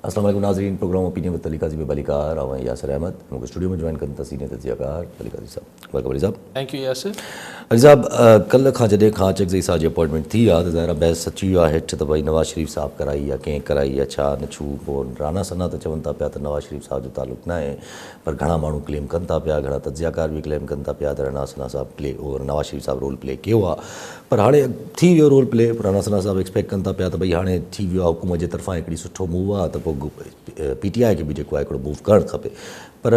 अस्सलाम वालेकुम नाज़रीन, program opinion with Ali Qazi बलिकार और यासर अहमद मुझे स्टूडियो में ज्वाइन करता सीनियर तजियाकार अली काजी साहब। वेलकम अली साहब। Thank you Yasir. अली साहब, कल खां जॾहिं खां चकज़ई साहब जी अपॉइंटमेंट थी आहे त ज़ाहिर बहस सची आहे हेठि त भई नवाज़ शरीफ़ साहब कराई या कंहिं कराई या छा न छू। पोइ राना सन्हा त चवनि था पिया त नवाज़ शरीफ़ साहब जो ताल्लुक़ न आहे, पर घणा माण्हू क्लेम कनि था पिया, घणा तजियाकार भी क्लेम कनि था पिया त राना सन्हा साहब नवाज़ शरीफ़ साहब रोल प्ले कयो आहे। पर हाणे थी वियो रोल प्ले, राना सन्हा साहब एक्सपेक्ट कनि था पिया त भई हाणे थी वियो आहे हुकूमत जे तरफ़ां हिकिड़ी सुठो मूव आहे त पोइ PTI खे बि जेको आहे हिकिड़ो मूव करणु खपे। पर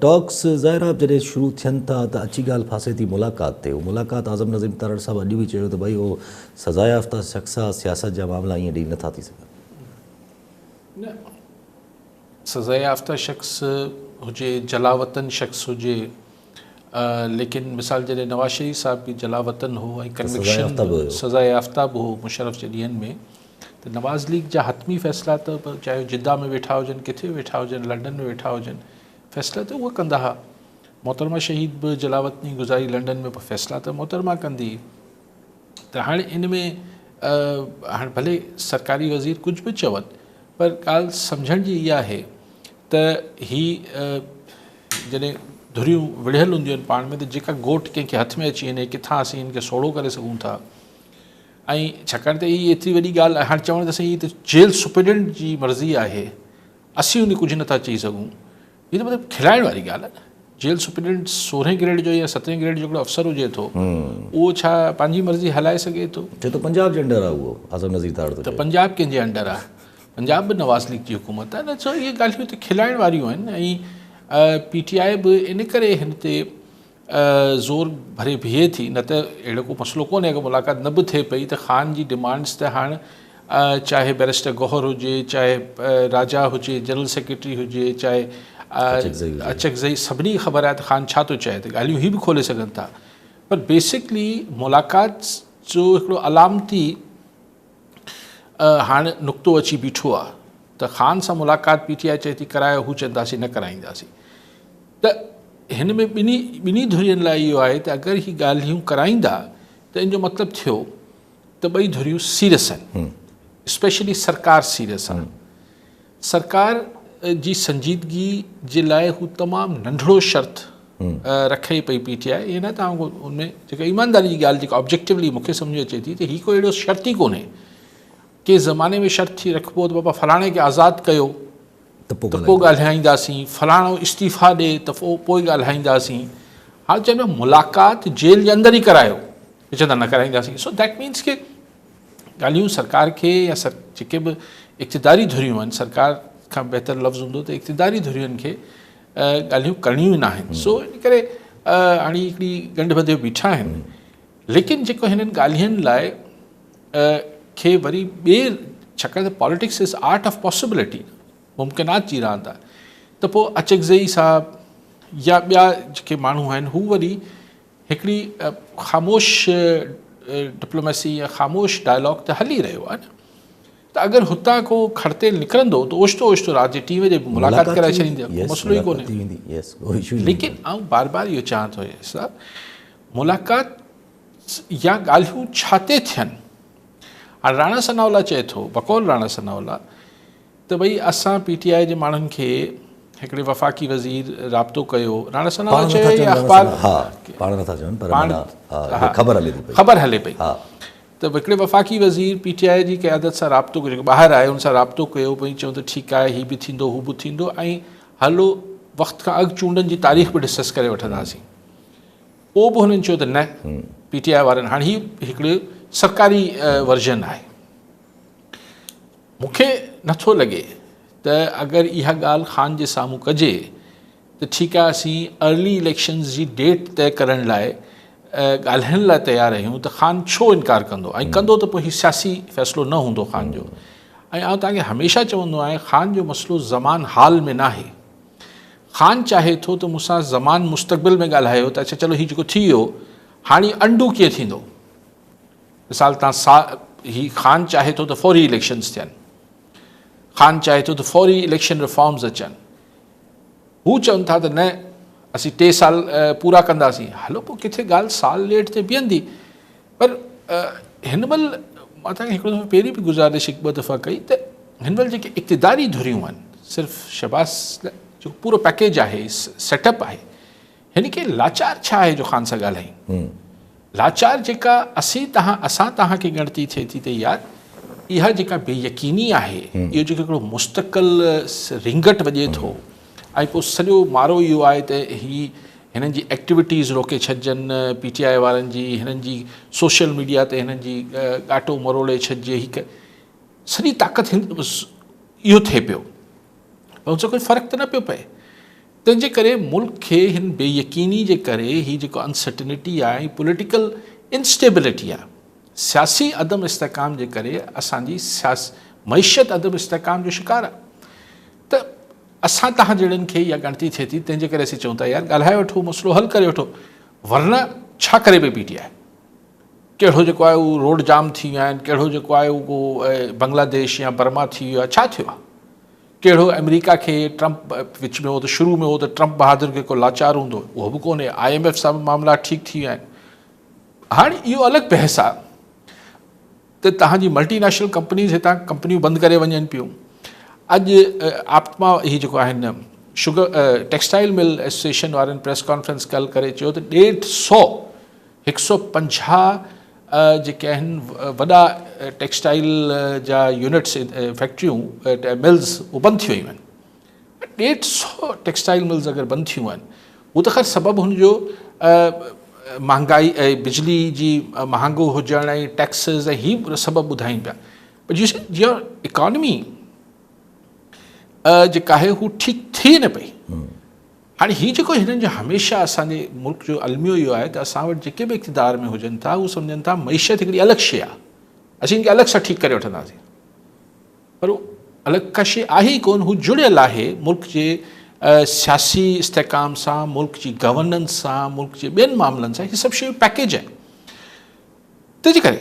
टॉक्स ज़ाहिर आहे जॾहिं शुरू थियनि था त अची ॻाल्हि फासे थी मुलाक़ात ते। मुलाक़ात आज़म नज़ीम तारड़ साहब अॼु बि चयो त भई उहो सज़ा याफ़्ता शख़्स आहे, सियासत जा मामला ईअं ॾेई नथा थी सघनि। न सज़ा याफ़्ता शख़्स हुजे, जलावतन शख़्स हुजे, लेकिन मिसाल जॾहिं नवाज़ शरीफ़ साहब बि जलावतन हो ऐं कन्विक्शन सज़ा याफ़्ता बि हो मुशर्रफ जे ॾींहंनि में, त नवाज़ लीग जा हतमी फ़ैसिला त चाहे जिद्दा में वेठा हुजनि, किथे वेठा हुजनि, लंडन में वेठा हुजनि, फ़ैसिला त उहे कंदा हुआ। मोहतरमा शहीद बि जलावतनी गुज़ारी लंडन में, फ़ैसिला त मोहतरमा कंदी। त हाणे इन में हाणे भले सरकारी वज़ीर कुझु बि चवनि, पर ॻाल्हि सम्झण जी इहा आहे त ही जॾहिं धुरियूं विढ़ियल हूंदियूं आहिनि पाण में, त जेका गोट कंहिंखे हथ में अची वञे किथां असीं हिनखे सोढ़ो करे सघूं था। ऐं छाकाणि त हीअ एतिरी वॾी ॻाल्हि आहे, हाणे चवण त सही त जेल सुप्रिटेंडेंट जी मर्ज़ी आहे, असीं उन कुझु नथा चई सघूं, हीअ त मतिलबु खिलाइण वारी ॻाल्हि आहे न। जेल सुप्रिटेंडेंट 16 ग्रेड जो या 17 ग्रेड जो हिकिड़ो अफ़सर हुजे थो, उहो छा पंहिंजी मर्ज़ी हलाए सघे थो? चए थो पंजाब जे अंडर आहे उहो, आज़म नज़ीर तारड़ त पंजाब कंहिंजे अंडर आहे? पंजाब बि नवाज़ लीग जी हुकूमत आहे न। छो इहे ॻाल्हियूं त खिलाइण वारियूं आहिनि। ऐं PTI बि इन करे हिन ते ज़ोर भरे बीहे थी, न त अहिड़ो को मसइलो कोन्हे। अगरि मुलाक़ात न बि थिए पई त ख़ान जी डिमांड्स त हाणे चाहे बैरिस्टर गौहर हुजे, चाहे राजा हुजे, जनरल सेक्रेटरी हुजे, चाहे अचकज़ई, सभिनी खे ख़बर आहे त ख़ान छा थो चए, त ॻाल्हियूं ही बि खोले सघनि था। पर बेसिकली मुलाक़ात जो हिकिड़ो अलामती हाणे नुक़्तो अची बीठो आहे त ख़ान सां मुलाक़ात PTI चए थी करायो, हू चवंदासीं न कराईंदासीं। त हिन में ॿिन्ही धुरियुनि लाइ इहो आहे त अगरि ही ॻाल्हियूं कराईंदा त इन जो मतिलबु थियो त ॿई धुरियूं सीरियस आहिनि, स्पेशली सरकार सीरियस आहे। सरकार जी संजीदगी जे लाइ हू तमामु नंढिड़ो शर्त रखे पई PTI। ईअं न तव्हां उनमें जेका ईमानदारी जी ॻाल्हि जेका ऑब्जेक्टिवली मूंखे सम्झ अचे थी, त हीअ कोई अहिड़ो शर्त ई कोन्हे। के ज़माने में शर्त थी रखिबो त बाबा फलाणे खे आज़ादु कयो त पोइ ॻाल्हाईंदासीं, फलाणो इस्तीफ़ा ॾे त पोइ ॻाल्हाईंदासीं। हाणे चवंदो मुलाक़ात जेल जे अंदरि ई करायो, चवंदा न कराईंदासीं। सो दैट मीन्स के ॻाल्हियूं सरकार खे या जेके बि इक़्तिदारी धुरियूं आहिनि, सरकार खां बहितर लफ़्ज़ हूंदो त इक़्तिदारी धुरियुनि खे ॻाल्हियूं करणियूं ई न आहिनि। सो इन करे हाणे हिकिड़ी गंढ बधे बीठा आहिनि। लेकिन जेको हिननि ॻाल्हियुनि लाइ खे वरी ॿिए, छाकाणि त politics is art of possibility, मुमकिनात जी रांदि आहे, त पोइ अचकज़ई साहब या ॿिया जेके माण्हू आहिनि हू वरी हिकिड़ी ख़ामोश डिप्लोमेसी या ख़ामोश डायलॉग त हली रहियो आहे न। त अगरि हुतां को खड़तेल निकिरंदो त ओचितो ओचितो राति जे 3 वजे मुलाक़ात कराए छॾींदी, मसइलो ई कोन्हे। लेकिन आउं बार बार इहो चवां थो साहब, मुलाक़ात या ॻाल्हियूं छा ते थियनि। हाणे राणा सनावला चए थो, बकौल राणा सनावला, त भई असां PTI जे माण्हुनि खे हिकिड़े वफ़ाक़ी वज़ीर राब्तो कयो। राणा सनावला चयो या अख़बार ख़बर हले पई त हिकिड़े वफ़ाक़ी वज़ीर PTI जी क़यादत सां राब्तो कयो, जेको ॿाहिरि आहे उन सां राब्तो कयो, भई चऊं त ठीकु आहे, हीअ बि थींदो, हू बि थींदो, ऐं हलो वक़्त खां अॻु चूंडनि जी तारीख़ बि डिस्कस करे वठंदासीं। पोइ बि हुननि चयो त न, PTI वारनि हाणे हीअ हिकिड़ो सरकारी वर्जन आहे। मूंखे नथो लॻे त अगरि इहा ॻाल्हि ख़ान जे साम्हूं कजे त ठीकु आहे, असीं अर्ली इलेक्शन्स जी डेट तय करण लाइ ॻाल्हाइण लाइ तयारु आहियूं, त ख़ान छो इनकार कंदो, ऐं कंदो त पोइ हीउ सियासी फ़ैसिलो न हूंदो ख़ान जो। ऐं आउं तव्हांखे हमेशह चवंदो आहियां, ख़ान जो मसइलो ज़मान हाल में न आहे। ख़ान चाहे थो त मूंसां ज़मान मुस्तक़बिल में ॻाल्हायो त अच्छा चलो हीउ जेको थी वियो हाणे अंडू कीअं थींदो। मिसाल तव्हां हीउ ख़ान चाहे थो त फौरी इलेक्शन्स थियनि, ख़ान चाहे थो त फौरी इलेक्शन रिफॉर्म्स अचनि। हू चवनि था त न असीं 3 साल पूरा कंदासीं। हलो पोइ किथे ॻाल्हि साल ॾेढ ते बीहंदी। पर हिन महिल मां तव्हांखे हिकिड़ो दफ़ो पहिरीं बि गुज़ारिश 1-2 दफ़ा कई त हिन महिल जेके इक़्तिदारी धुरियूं आहिनि, सिर्फ़ु शहबाज़ जो पूरो पैकेज आहे, सेटअप आहे, हिन खे लाचार छा आहे जो ख़ान सां ॻाल्हायूं? लाचार जेका असां तव्हांखे ॻणती थिए थी त यार इहा जेका बेयकीनी आहे, इहो जेको हिकिड़ो मुस्तक़िल रिंगट वॼे थो, ऐं पोइ सॼो मारो इहो आहे त हिननि जी एक्टिविटीज़ रोके छॾिजनि, PTI वारनि जी, हिननि जी सोशल मीडिया ते हिननि जी ॻाटो मरोड़े छॾिजे, सॼी ताक़त इहो थिए पियो, पर उनसां कोई फ़र्क़ु त न पियो पए। तंहिंजे करे मुल्क खे हिन बेयकीनी जे करे हीअ जेको अनसर्टनिटी आहे, पॉलिटिकल इंस्टेबिलिटी आहे, सियासी अदम इस्तेहकाम जे करे असांजी मईशत अदम इस्तेहकाम जो शिकार आहे। त असां तव्हां जहिड़नि खे इहा ॻणती थिए थी, तंहिंजे करे असीं चऊं था यार ॻाल्हाए वठो, मसइलो हल करे वठो, वरना छा करे पई PTI? कहिड़ो जेको आहे उहो रोड जाम थी विया आहिनि, कहिड़ो जेको आहे उहो बांग्लादेश या बर्मा थी वियो आहे, छा थियो आहे? कहिड़ो अमेरिका खे ट्रंप विच में हो त शुरू में हो त ट्रंप बहादुर खे को लाचार हूंदो, उहो बि कोन्हे, IMF सां बि मामला ठीकु थी विया आहिनि। हाणे इहो अलॻि बहस आहे त तव्हांजी मल्टीनेशनल कंपनीज़ हितां कंपनियूं बंदि करे वञनि पियूं। अॼु आप्तमा ही जेको आहिनि शुगर टेक्सटाइल मिल एसोसिएशन वारनि प्रेस कॉन्फ्रेंस कल करे चयो त 150 जेके आहिनि वॾा टेक्सटाइल जा यूनिट्स, फैक्ट्रियूं, मिल्स उहे बंदि थी वयूं आहिनि। 150 टेक्सटाइल मिल्स अगरि बंदि थियूं आहिनि, उहो त ख़ैर सबबु हुनजो महांगाई ऐं बिजली जी महांगो हुजण ऐं टैक्सिस ऐं हीअ सबबु ॿुधाइनि पिया, पर जीअं इकॉनमी जेका आहे हू ठीकु थिए न पई। हाणे हीअ जेको हिननि जो हमेशह असांजे मुल्क जो अलमियो इहो आहे त असां वटि जेके बि इक़्तिदार में हुजनि था, उहे सम्झनि था मईशत हिकिड़ी अलॻि शइ आहे, असीं हिनखे अलॻि सां ठीकु करे वठंदासीं, पर उहो अलॻि का शइ आहे ई कोन, हू जुड़ियल आहे मुल्क जे सियासी इस्तेहकाम सां, मुल्क जी गवर्नेंस सां, मुल्क जे ॿियनि मामलनि सां, इहे सभु शयूं पैकेज आहिनि। तंहिंजे करे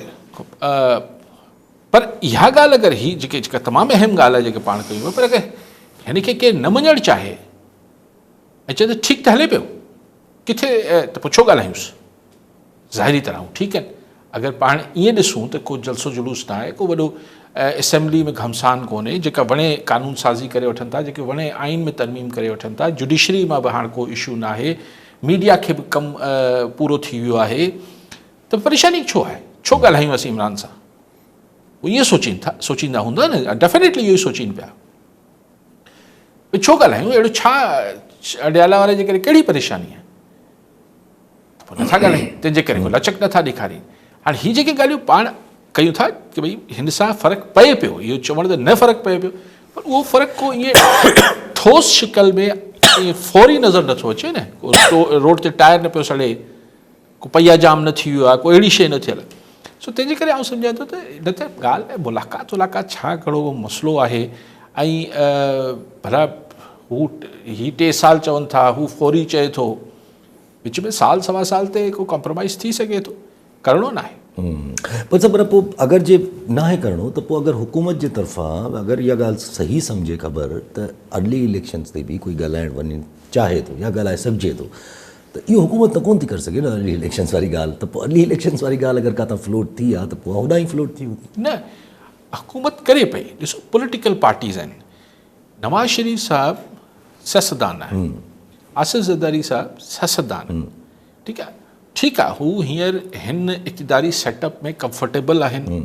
पर इहा ॻाल्हि अगरि जेका तमामु अहम ॻाल्हि आहे जेके पाण कयूं, पर अगरि हिन खे केरु न मञणु चाहे ऐं चए त ठीकु त हले पियो, किथे त पोइ छो ॻाल्हायूंसि? ज़ाहिरी तरह ठीकु आहिनि। अगरि पाण ईअं ॾिसूं त को जलसो जुलूस न आहे, को वॾो असेंबली में घमसान कोन्हे, जेका वणे कानून साज़ी करे वठनि था, जेके वणे आइन में तरमीम करे वठनि था, जुडिशरी मां बि हाणे को इशू न आहे, मीडिया खे बि कमु पूरो थी वियो आहे, त परेशानी छो आहे? छो ॻाल्हायूं असीं इमरान सां? उहे ईअं सोचींदा हूंदा न, डेफिनेटली इहो ई सोचीनि पिया, भई छो ॻाल्हायूं? अहिड़ो छा अडियाला वारे जे करे कहिड़ी परेशानी आहे? पोइ नथा ॻाल्हायूं, तंहिंजे करे को लचक नथा ॾेखारीनि। हाणे हीअ जेके ॻाल्हियूं पाण कयूं था की भई हिन सां फ़र्क़ु पए पियो, इहो चवण त न फ़र्क़ु पए पियो, पर उहो फ़र्क़ु को ईअं ठोस शिकल में ईअं फौरी नज़र नथो अचे न। को रोड ते टायर न पियो सड़े, को पहिया जाम न थी वियो आहे, को अहिड़ी शइ न थियल। सो तंहिंजे करे आउं सम्झां थो त न त ॻाल्हि मुलाक़ात छा कहिड़ो मसइलो आहे, ऐं भला हू 2 साल चवनि था, हू फौरी चए थो, विच में साल सवा साल ते को कॉम्प्रोमाइज़ थी सघे थो, करिणो न आहे। पर पोइ अगरि जे न आहे करिणो, त पोइ अगरि हुकूमत जे तरफ़ां अगरि इहा ॻाल्हि सही सम्झे ख़बर त अर्ली इलेक्शन्स ते बि कोई ॻाल्हाइण वञी चाहे थो या ॻाल्हाए सघिजे थो, त इहो हुकूमत त कोन थी करे सघे न अर्ली इलेक्शन्स वारी ॻाल्हि। त पोइ अर्ली इलेक्शन्स वारी ॻाल्हि अगरि किथां फ्लोट थी आहे, त पोइ होॾां ई फ्लोट थी न, हुकूमत करे पई। ॾिसो, पॉलिटिकल पार्टीज़ आहिनि, नवाज़ शरीफ़ साहब सियासतदान आहिनि, आसिफ़ ज़रदारी साहब सियासतदान, ठीकु आहे, हू हींअर हिन इक़्तिदारी सेटअप में कंफर्टेबल आहिनि,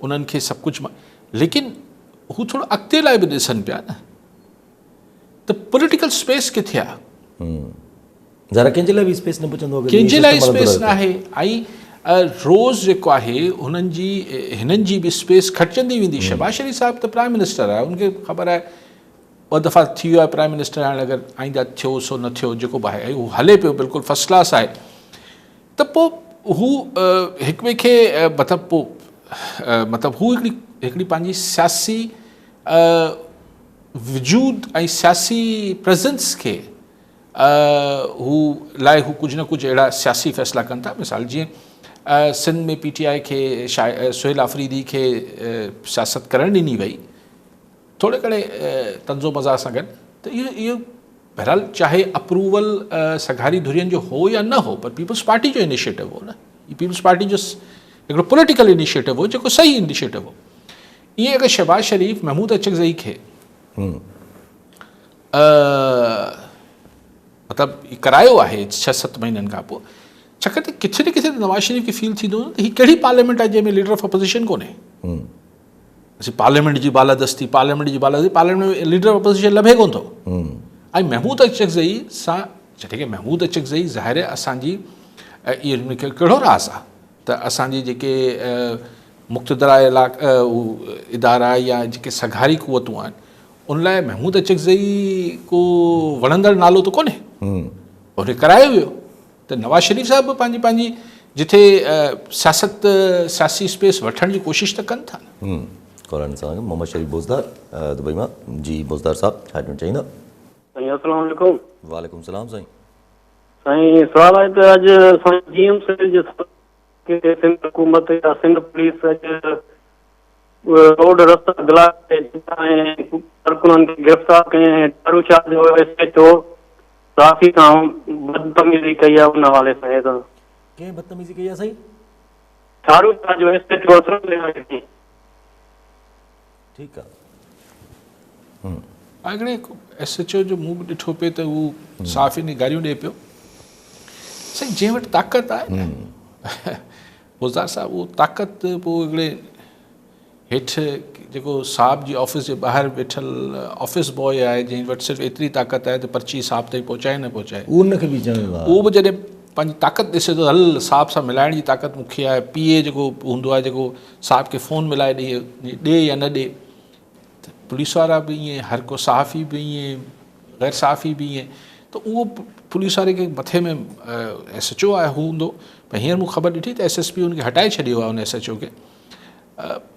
उन्हनि खे सभु कुझु, लेकिन हू थोरो अॻिते लाइ बि ॾिसनि पिया न, त पॉलिटिकल स्पेस किथे आहे? ज़रा कंहिंजे लाइ बि स्पेस न बचंदो, कंहिंजे लाइ स्पेस न आहे। ऐं रोज़ जेको आहे हिननि जी बि स्पेस घटिजंदी वेंदी। शहबाज शरीफ़ साहब त प्राइम मिनिस्टर आहे, उनखे ख़बर आहे 2 दफ़ा थी वियो आहे प्राइम मिनिस्टर, हाणे अगरि आईंदा थियो सो न थियो, जेको बि आहे उहो हले पियो, बिल्कुलु फर्स्ट क्लास आहे। त पोइ हू हिक ॿिए खे मतिलबु हू हिकिड़ी पंहिंजी सियासी वजूद ऐं सियासी प्रेज़ेंस खे हू कुझु न कुझु अहिड़ा सियासी फ़ैसिला कनि था। मिसाल जीअं सिंध में PTI खे सुहेल आफ़रीदी खे सियासत करणु ॾिनी वई, थोरे घणे तंज़ो मज़ाक सां गॾु, त इहो बहरहाल चाहे अप्रूवल सघारी धुरियनि जो हो या न हो, पर पीपल्स पार्टी जो इनिशिएटिव हो न, हीउ पीपल्स पार्टी जो हिकिड़ो पॉलिटिकल इनिशिएटिव हो, जेको सही इनिशिएटिव हो। ईअं अगरि शहबाज शरीफ़ महमूद अचकज़ई खे मतिलबु करायो आहे 6-7 महीननि खां पोइ, छाकाणि त किथे न किथे नवाज़ शरीफ़ खे फील थींदो त हीअ कहिड़ी पार्लियामेंट आहे जंहिंमें लीडर ऑफ अपोज़िशन कोन्हे। पार्लियामेंट जी पार्लियामेंट में लीडर ऑफ अपोज़िशन लभे कोन थो। ऐं महमूद अचकज़ई सां जॾहिं की महमूद अचकज़ई ज़ाहिर आहे असांजी इहो कहिड़ो राज़ आहे त असांजी जेके मुक़्तदरा इदारा या जेके सघारी क़ुवतूं आहिनि उन लाइ महमूद अचकज़ई को वणंदड़ नालो त कोन्हे, उन करायो वियो। त नवाज़ शरीफ़ साहिब बि पंहिंजी जिथे सियासी स्पेस वठण जी कोशिशि त कनि था। कॉल सां मोहम्मद शरीफ़ बोज़दार दुबई मां। जी बोज़दार साहब छा चवणु चाहींदा? साईं अस्सलाम वालेकुम। वालेकुम सलाम साईं। साईं सवाल आहे त अॼु साईं जीएम सेल जे सिंध हुकूमत या सिंध पुलिस अॼु रोड रस्ता ब्लॉक ऐं कारकुननि खे गिरफ़्तार कयईं। दारूशाह जो एसएचओ साफ़ी खां बदतमीज़ी कई आहे उन हवाले सां। कंहिं बदतमीज़ी कई आहे साईं? दारूशाह जो एसएचओ ठीकु आहे। हिकिड़े एसएचओ जो मूं बि ॾिठो पिए त हू साफ़ इन गारियूं ॾिए पियो। साईं जंहिं वटि ताक़त आहे बुज़दार साहब, उहो ताक़त पोइ हिकिड़े हेठि जेको साहब जी ऑफिस जे ॿाहिरि वेठल ऑफिस बॉय आहे जंहिं वटि सिर्फ़ु एतिरी ताक़त आहे त पर्ची साहब ताईं पहुचाए न पहुचाए, उनखे बि चवणो आहे। उहो बि जॾहिं पंहिंजी ताक़त ॾिसे थो हल साहब सां मिलाइण जी ताक़त मूंखे आहे, पीए जेको हूंदो आहे जेको साहब खे फ़ोन मिलाए ॾे या न ॾे, त पुलिस वारा बि ईअं, हर को सहाफ़ी बि ईअं, गैर सहाफ़ी बि ईअं। त उहो पुलिस वारे खे मथे में एसएचओ आहे हू हूंदो। पर हींअर मूं ख़बर ॾिठी त एसएसपी उनखे हटाए छॾियो आहे उन एसएचओ खे।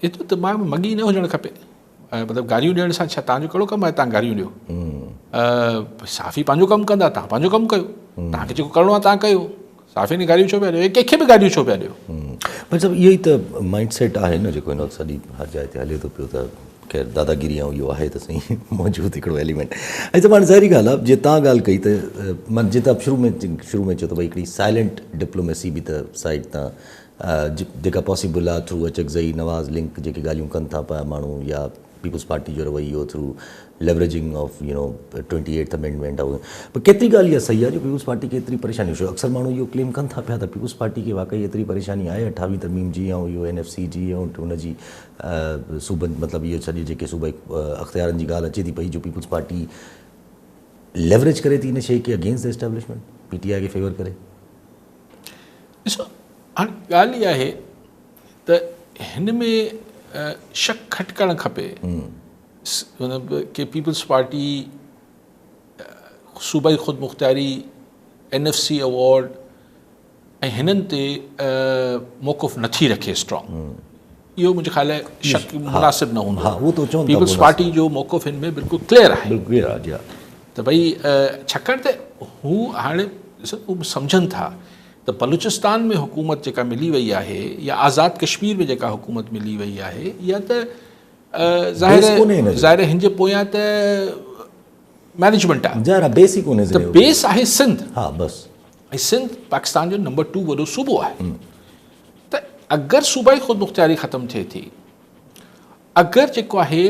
एतिरो दिमाग़ में मगी न हुजणु खपे। मतिलबु गारियूं ॾियण सां छा तव्हांजो कहिड़ो कमु आहे तव्हां गारियूं ॾियो? साफ़ी पंहिंजो कमु कंदा, तव्हां पंहिंजो कमु कयो, तव्हांखे जेको करिणो आहे तव्हां कयो। साफ़ी ने गारियूं छो पिया ॾियो? कंहिंखे बि गारियूं छो पिया ॾियो? मतिलबु इहो ई त माइंड सेट आहे न जेको हिन वक़्तु सॼी हर जाइ ते हले थो पियो। त ख़ैर दादागिरी ऐं इहो आहे त सही मौजूदु हिकिड़ो एलिमेंट। ऐं त पाण ज़ाहिरी ॻाल्हि आहे जीअं तव्हां ॻाल्हि कई त मां जीअं तव्हां शुरू में चयो त भई हिकिड़ी साइलेंट डिप्लोमेसी बि त साइड तां जेका पॉसिबल आहे थ्रू अचकज़ई नवाज़ लिंक जेके ॻाल्हियूं कनि था पिया माण्हू, या पीपल्स पार्टी जो रवैयो through leveraging of 28th amendment आहे। पर केतिरी ॻाल्हि इहा सही आहे जो पीपल्स पार्टी खे एतिरी परेशानी छो? अक्सर माण्हू इहो क्लेम कनि था पिया त पीपल्स पार्टी खे वाक़ई एतिरी परेशानी आहे 28वीं तरमीम जी ऐं इहो NFC जी ऐं हुनजी सूबनि मतिलबु इहो सॼे जेके सूबाई अख़्तियारनि जी ॻाल्हि अचे थी पई जो पीपल्स पार्टी लेवरेज करे थी इन शइ खे अगेंस्ट द एस्टेब्लिशमेंट, PTI खे फेवर करे। ॾिसो हाणे ॻाल्हि इहा आहे त हिन में शक खटकणु खपे कि पीपल्स पार्टी सूबाई ख़ुदि मुख़्तियारी, NFC अवॉर्ड ऐं हिननि ते मौक़ुफ़ नथी रखे स्ट्रॉन्ग। इहो मुंहिंजे ख़्याल आहे शक मुनासिबु न हूंदो। पीपल्स पार्टी जो मौक़ुफ़ हिन में बिल्कुलु क्लियर आहे त भई छाकाणि त हू हाणे ॾिसो सम्झनि था त बलूचिस्तान में हुकूमत जेका मिली वई आहे या आज़ाद कश्मीर में जेका हुकूमत मिली वई आहे या त ज़ाहिर हिन जे पोयां त मैनेजमेंट आहे, बेस आहे सिंध। ऐं सिंध पाकिस्तान जो नंबर 2 वॾो सूबो आहे। त अगरि सूबाई ख़ुदि मुख़्तियारी ख़तमु थिए थी, अगरि जेको आहे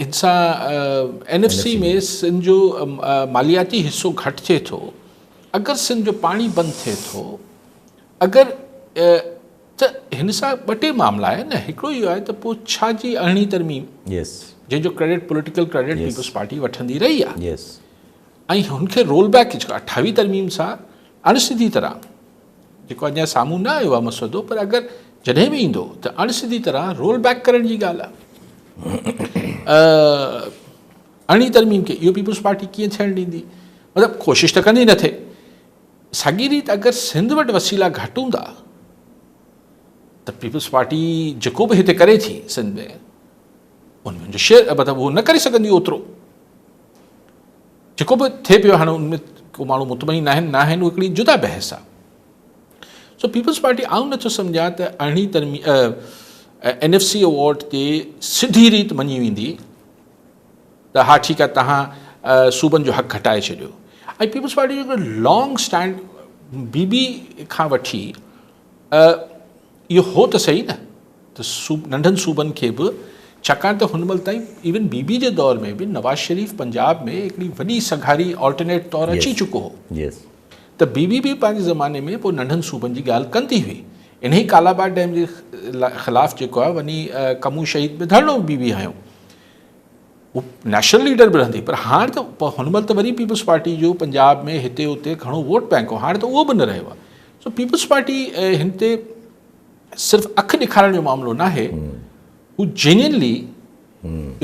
हिन सां NFC में सिंध जो मालियाती हिसो घटि थिए थो, अगरि सिंध जो पाणी बंदि थिए थो, अगरि त हिन सां ॿ टे मामला आहिनि। हिकिड़ो इहो आहे त पोइ छा जी 18वीं तरमीम जंहिंजो credit political credit Peoples Party वठंदी रही आहे ऐं हुनखे रोल बैक 28वीं तरमीम सां अणसिधी तरह जेको अञा साम्हूं न आयो आहे मसइदो, पर अगरि जॾहिं बि ईंदो त अणसिधी तरह रोल बैक करण जी ॻाल्हि आहे। 18वीं तरमीम खे इहो पीपल्स पार्टी कीअं थियणु ॾींदी? मतिलबु कोशिशि त कंदी न थिए। साॻी रीति अगरि सिंध वटि वसीला घटि हूंदा त पीपल्स पार्टी जेको बि हिते करे थी सिंध में उनमें जो शेयर मतिलबु उहो न करे सघंदी ओतिरो जेको बि थिए पियो। हाणे उनमें को माण्हू मुतमइन न आहिनि, उहो हिकिड़ी जुदा बहस आहे। सो पीपल्स पार्टी आऊं नथो सम्झां त 18वीं तरमीम NFC अवॉर्ड ते सिधी रीति मञी वेंदी त हा ठीकु आहे तव्हां सूबनि जो हक़ घटाए छॾियो। ऐं पीपल्स पार्टी जो हिकिड़ो लॉन्ग स्टैंड BB खां वठी इहो हो त सही न त नंढनि सूबनि खे बि, छाकाणि त हुन महिल ताईं इवन बीबी जे दौर में बि नवाज़ शरीफ़ पंजाब में हिकिड़ी वॾी सघारी ऑल्टरनेट तौरु अची चुको हो। यस, त बीबी बि पंहिंजे ज़माने में पोइ नंढनि सूबनि जी ॻाल्हि कंदी हुई। इन ई कालाबाग डैम जे ख़िलाफ़ु जेको आहे वञी कमू शहीद में धरणो बीबी हयो, उहो नेशनल लीडर बि रहंदी। पर हाणे त हुन महिल त वरी पीपल्स पार्टी जो पंजाब में हिते उते घणो वोट बैंक हो, हाणे त उहो बि न रहियो आहे। सो पीपल्स पार्टी हिन ते सिर्फ़ु अखि ॾेखारण जो मामिलो न आहे, हू जेन्युइनली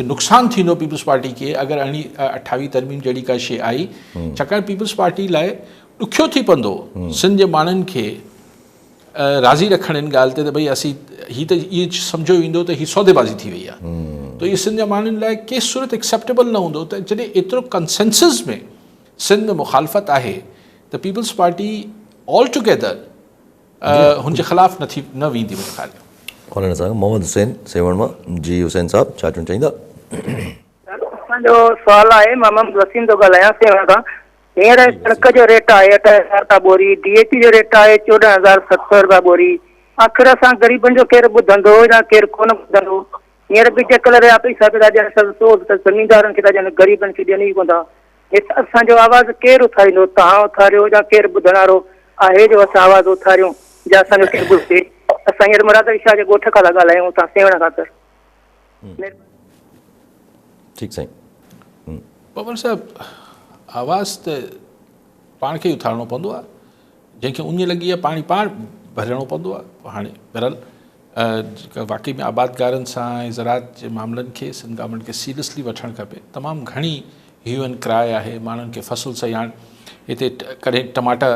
नुक़सानु थींदो पीपल्स पार्टी खे अगरि 28 तरमीम जहिड़ी का शइ आई, छाकाणि पीपल्स पार्टी लाइ ॾुखियो थी पवंदो सिंध जे माण्हुनि खे राज़ी रखण इन ॻाल्हि ते त भई असीं हीअ त इहो सम्झो ईंदो त हीअ सौदेबाज़ी थी वई आहे। त इहो सिंध जे माण्हुनि लाइ के सूरत एक्सेप्टेबल न हूंदो। त जॾहिं एतिरो कंसेंसस में सिंध में मुखालफ़त आहे त पीपल्स पार्टी ऑल टुगेदर हुनजे ख़िलाफ़ु न वेंदी मुंहिंजे ख़्याल में। कॉलर साहब मोहम्मद हुसैन सेवण मां। जी हुसैन साहब, छा चवणु चाहींदा? असांजो सुवाल आहे, मां मोहम्मद वसीम थो ॻाल्हायां सेवण खां। हींअर कणिक जो रेट आहे 28,000 रुपया बोरी, DAP जो रेट आहे 14,700 रुपया बोरी। आख़िर असां ग़रीबनि जो केरु ॿुधंदो या केरु कोन ॿुधंदो? हींअर बीजे कलर जा पैसा था ॾियनि सभु सोच त ज़मीनदारनि खे था ॾियनि, ग़रीबनि खे ॾियनि ई कोन था। असांजो आवाज़ु केरु उथारींदो? तव्हां उथारियो या केरु ॿुधण वारो आहे जो असां आवाज़ु उथारियूं या असांजो केरु ॿुधे? असां हींअर मुराद शाह जे ॻोठ खां था ॻाल्हायूं, तव्हां सेवण खां। सर ठीकु साईं। पवन साहब, आवाज़ त पाण खे ई उथारिणो पवंदो आहे, जंहिंखे उञ लॻी आहे पाण भरिणो पवंदो आहे। हाणे बहरहाल वाक़ई में आबादगारनि सां ऐं ज़रात जे मामलनि खे सिंध गवर्नमेंट खे सीरियसली वठणु खपे। तमामु घणी ह्यू एंड क्राए आहे, माण्हुनि खे फसल सही। हाणे हिते कॾहिं टमाटा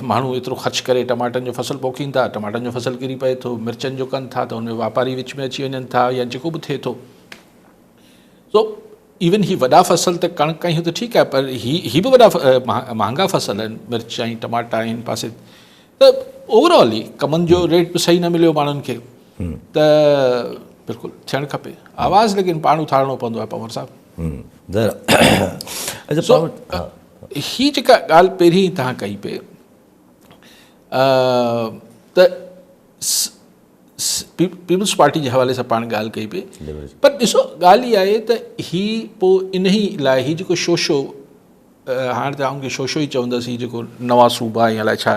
माण्हू एतिरो ख़र्च करे टमाटनि जो फसल पोखीनि था, टमाटनि जो फसल किरी पए थो, मिर्चनि जो कनि था त हुन में वापारी विच में अची वञनि था या जेको बि थिए थो। सो इवन ही वॾा फसल त कणिक कयूं त ठीकु आहे, पर ही बि वॾा महांगा फसल आहिनि, मिर्च ऐं टमाटा आहिनि पासे। त ओवरऑल ई कमनि जो रेट बि सही न मिलियो माण्हुनि खे, त बिल्कुलु थियणु खपे आवाज़ु, लेकिन पाण उथारिणो पवंदो आहे पवन साहब। ही जेका ॻाल्हि पहिरीं तव्हां कई पे त पीपल्स पार्टी जे हवाले सां पाण ॻाल्हि कई पे, पर ॾिसो ॻाल्हि इहा आहे त ही पोइ इन ई लाइ ही जेको शोशो, हाणे त हुनखे शोशो ई चवंदसि, ही जेको नवां सूबा या अलाए छा,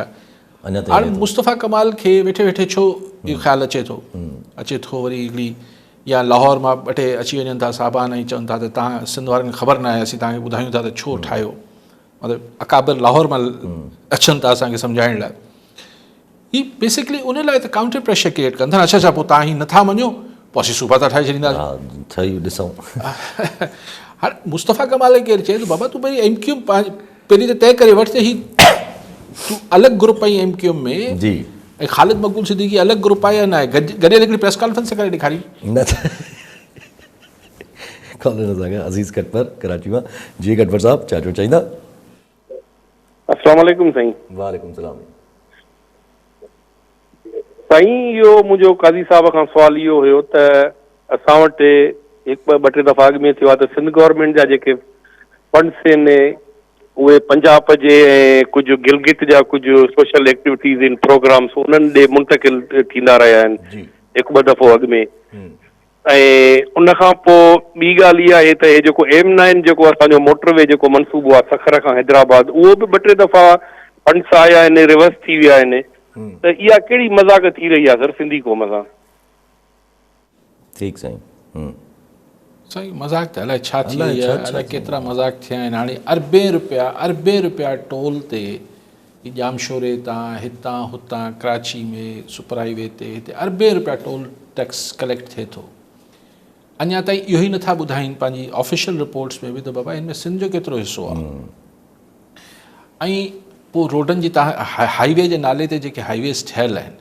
हाणे मुस्तफ़ा कमाल खे वेठे वेठे छो इहो ख़्यालु अचे थो वरी हिकिड़ी, या लाहौर मां 2 टे अची वञनि था साहबान ऐं चवनि था त तव्हां सिंध वारनि खे ख़बर न आहे, असीं तव्हांखे ॿुधायूं था त छो ठाहियो। मतिलबु अकाबिर लाहौर मां अचनि था असांखे सम्झाइण लाइ। ही बेसिकली उन लाइ त काउंटर प्रेशर क्रिएट कनि था। अच्छा पोइ तव्हां ही नथा मञो, पोइ असीं सूबा था ठाहे छॾींदासीं। हाणे मुस्तफ़ा कमाल केरु चए त बाबा तूं पहिरीं MQ पहिरीं त तय करे वठ त ही तूं अलॻि ग्रुप आई MQ में जी, ऐं ख़ालिद मक़बूल सिद्दीकी अलॻि ग्रुप आहे या न आहे, गॾियल हिकिड़ी प्रेस कॉन्फ्रेंस करे ॾेखारी न। अज़ीज़ कटपर कराची मां। जी कटपर साहब, छा चवणु चाहींदा? अस्सलाम वालेकुम साईं। वालेकुम सलाम साईं। इहो मुंहिंजो काज़ी साहब खां सुवाल इहो हुयो त असां वटि हिकु ॿ टे दफ़ा अॻु में थियो आहे त सिंध गवर्नमेंट जा जेके फंड्स आहिनि उहे पंजाब जे ऐं कुझु गिलगित जा कुझु सोशल एक्टिविटीज़ आहिनि, प्रोग्राम्स उन्हनि ॾे मुंतकिल थींदा रहिया आहिनि हिकु ॿ दफ़ो अॻु में। ऐं उनखां पोइ ॿी ॻाल्हि इहा आहे त हे जेको M9 जेको असांजो मोटरवे जेको मनसूबो आहे सखर खां हैदराबाद, उहो बि 2 टे दफ़ा फंड्स आया आहिनि, रिवर्स थी विया आहिनि। त इहा कहिड़ी मज़ाक थी रही आहे सर सिंधी क़ौम सां? ठीकु साईं। साईं मज़ाक त अलाए छा थी वई आहे, अलाए केतिरा मज़ाक थिया आहिनि। हाणे अरबे रुपया टोल ते जामशोरे तां हितां हुतां कराची में सुपर हाईवे ते हिते अरबे रुपया टोल टैक्स कलेक्ट थिए थो। अञा ताईं इहो ई नथा ॿुधाइनि पंहिंजी ऑफिशियल रिपोर्ट्स में बि त बाबा हिन में सिंध जो केतिरो हिसो आहे। ऐं पोइ रोडनि जी तव्हां हाईवे जे नाले ते जेके हाईवेज़ ठहियल आहिनि,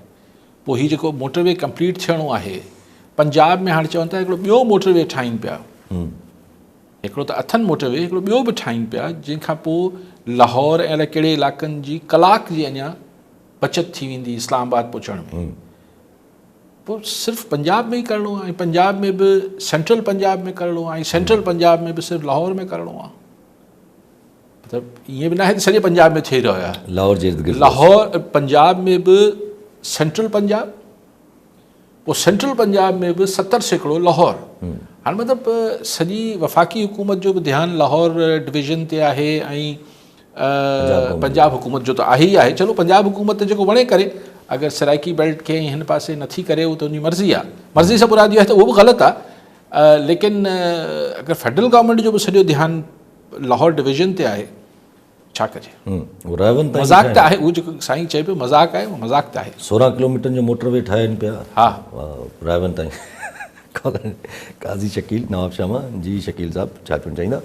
पोइ हीउ जेको मोटरवे कंप्लीट थियणो आहे पंजाब में, हाणे चवनि था हिकिड़ो ॿियो मोटरवे ठाहिनि पिया। हिकिड़ो त अथनि मोटरवे, हिकिड़ो ॿियो बि ठाहिनि पिया, जंहिंखां पोइ लाहौर ऐं अलाए कहिड़े इलाइक़नि जी कलाक जी अञा बचति थी वेंदी इस्लामाबाद पहुचण में। पोइ सिर्फ़ु पंजाब में ई करिणो आहे, ऐं पंजाब में बि सेंट्रल पंजाब में करिणो आहे, ऐं सेंट्रल पंजाब में बि सिर्फ़ु लाहौर में करिणो आहे। मतिलबु ईअं बि न आहे त सॼे पंजाब में थी रहियो आहे। लाहौर पंजाब में बि सेंट्रल पंजाब पोइ सेंट्रल पंजाब में बि 70 सैकड़ो लाहौर। हाणे मतिलबु सॼी वफ़ाक़ी हुकूमत जो बि ध्यानु लाहौर डिवीज़न ते आहे ऐं पंजाब हुकूमत जो त आहे ई आहे। चलो पंजाब हुकूमत जेको वणे करे, अगरि सराइकी बेल्ट खे हिन पासे नथी करे उहो त उनजी मर्ज़ी आहे, मर्ज़ी सां मुरादी आहे त उहो बि ग़लति आहे। लेकिन अगरि फेडरल गवर्नमेंट जो बि सॼो ध्यानु लाहौर डिवीज़न ते आहे, छा कजे? मज़ाक़ त आहे, उहो जेको साईं चए पियो मज़ाक़ आहे, उहो मज़ाक़ त आहे। 16 किलोमीटर जो मोटरवे ठाहिनि पिया। हा, रायवन ताईं। काज़ी शकील नवाब शामा जी, शकील साहब छा चवणु चाहींदा?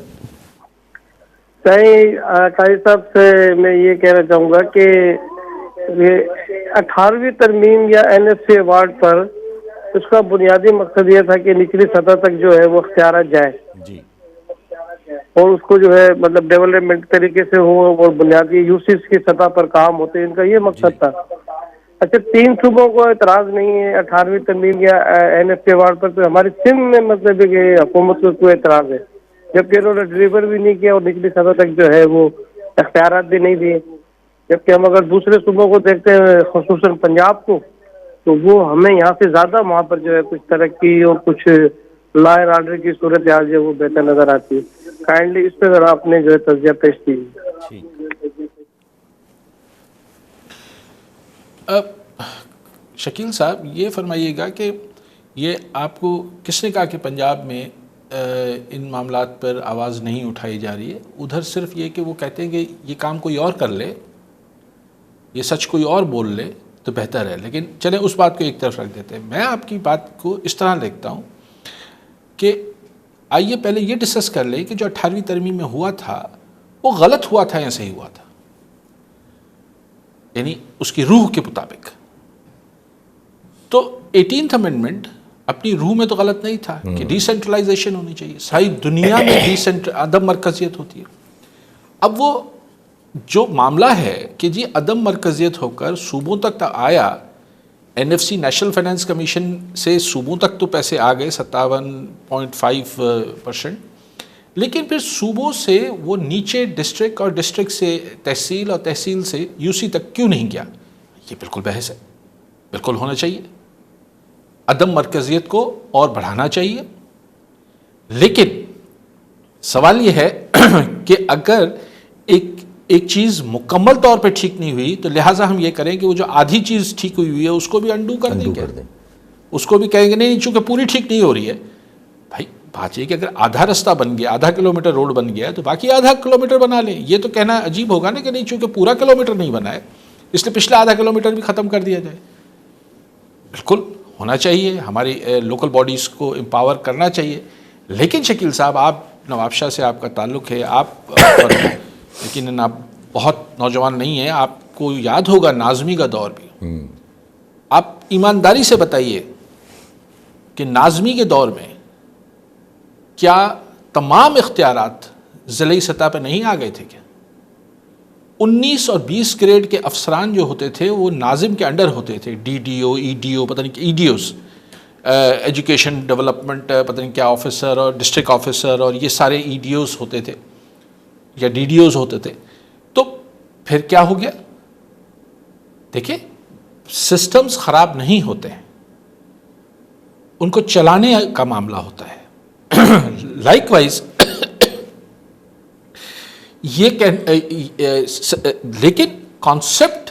साईं काजी साहब से मैं ये कहना चाहूँगा कि 18वीं तरमीम या NSC अवार्ड पर उसका बुनियादी मकसद ये था कि निचली सतह तक जो है वो अख्तियार जाए जी, और उसको जो है मतलब डेवलपमेंट तरीके से हो और बुनियादी यूसेज की सतह पर काम होते हैं, इनका ये मकसद था। अच्छा, 3 सूबों को एतराज़ नहीं है 18वीं तरमीम या NSC अवार्ड पर, तो हमारी सिंध में मतलब है कि हुकूमत को कोई एतराज़ है, जबकि इन्होंने डिलीवर भी नहीं किया और निचली सतह तक जो है वो अख्तियारात भी नहीं दिए। जबकि हम अगर दूसरे सूबों को देखते हैं, खुसूसन पंजाब को, तो वो हमें यहाँ से ज़्यादा वहाँ पर जो है कुछ तरक्की और कुछ लॉ एंड ऑर्डर की सूरत हाल जो है वो बेहतर नज़र आती है। काइंडली इस पर आपने जो है तज़किया पेश कीजिए। अब शकील साहब ये फरमाइएगा कि ये आपको किसने कहा कि पंजाब में इन मामलात पर आवाज़ नहीं उठाई जा रही है? उधर सिर्फ ये कि वो कहते हैं कि ये काम कोई और कर ले, ये सच कोई और बोल ले तो बेहतर है। लेकिन चलें उस बात को एक तरफ रख देते हैं। मैं आपकी बात को इस तरह देखता हूँ कि आइए पहले ये डिस्कस कर लें कि जो 18वीं तरमीम में हुआ था वो गलत हुआ था या सही हुआ था, यानी उसकी रूह के मुताबिक। तो 18th अमेंडमेंट अपनी रूह में तो गलत नहीं था कि डिसेंट्रलाइजेशन होनी चाहिए, सारी दुनिया में अदम मरकजियत होती है। अब वो जो मामला है कि जी अदम मरकजियत होकर सूबों तक आया, NFC नेशनल फाइनेंस कमीशन से सूबों तक तो पैसे आ गए 57.5%, लेकिन फिर सूबों से वो नीचे डिस्ट्रिक्ट और डिस्ट्रिक्ट से तहसील और तहसील से UC तक क्यों नहीं गया? ये बिल्कुल बहस है, बिल्कुल होना चाहिए। अदम मरकजियत को और बढ़ाना चाहिए। लेकिन सवाल ये है कि अगर एक चीज़ मुकम्मल तौर पे ठीक नहीं हुई तो लिहाजा हम ये करें कि वो जो आधी चीज़ ठीक हुई है उसको भी अंडू कर दें, उसको भी कहेंगे नहीं चूँकि पूरी ठीक नहीं हो रही है। भाई बात ये कि अगर आधा रास्ता बन गया, आधा किलोमीटर रोड बन गया है तो बाकी आधा किलोमीटर बना लें। ये तो कहना अजीब होगा ना कि नहीं चूँकि पूरा किलोमीटर नहीं बना है इसलिए पिछला आधा किलोमीटर भी ख़त्म कर दिया जाए। बिल्कुल होना चाहिए, हमारी लोकल बॉडीज़ को एम्पावर करना चाहिए। लेकिन शकील साहब, आप नवाब शाह से आपका ताल्लुक़ है, आप लेकिन आप बहुत नौजवान नहीं हैं, आपको याद होगा नाज़मी का दौर भी। आप ईमानदारी से बताइए कि नाज़मी के दौर में क्या तमाम इख्तियारात ज़िले सतह पर नहीं आ गए थे? क्या 19 और 20 ग्रेड के अफसरान जो होते थे वो नाजिम के अंडर होते थे, DDO, EDO, पता नहीं EDOs, एजुकेशन डेवलपमेंट पता नहीं क्या ऑफिसर और डिस्ट्रिक्ट ऑफिसर और ये सारे EDOs होते थे या DDOs होते थे। तो फिर क्या हो गया? देखिए, सिस्टम्स ख़राब नहीं होते हैं, उनको चलाने का मामला होता है। लाइकवाइज लेकिन कॉन्सेप्ट